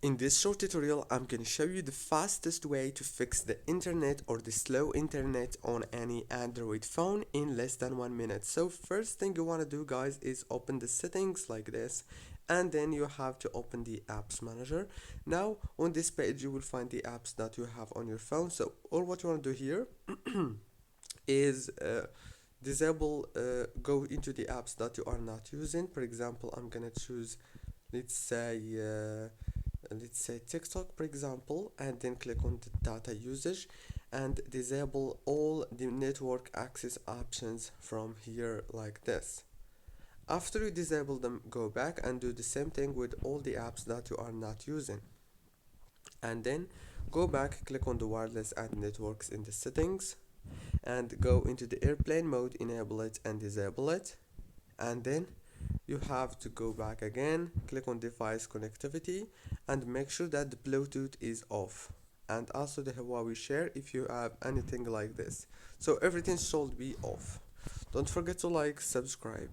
In this short tutorial, I'm going to show you the fastest way to fix the internet or the slow internet on any Android phone in less than 1 minute. So first thing you want to do, guys, is open the settings like this, and then you have to open the apps manager. Now on this page you will find the apps that you have on your phone. So all what you want to do here is go into the apps that you are not using. For example, I'm gonna choose, let's say TikTok, for example, and then click on the data usage and disable all the network access options from here like this. After you disable them, go back and do the same thing with all the apps that you are not using, and then go back, click on the wireless and networks in the settings, and go into the airplane mode, enable it and disable it, and then you have to go back again, click on device connectivity, and make sure that the Bluetooth is off, and also the Huawei share if you have anything like this. So everything should be off. Don't forget to like, subscribe.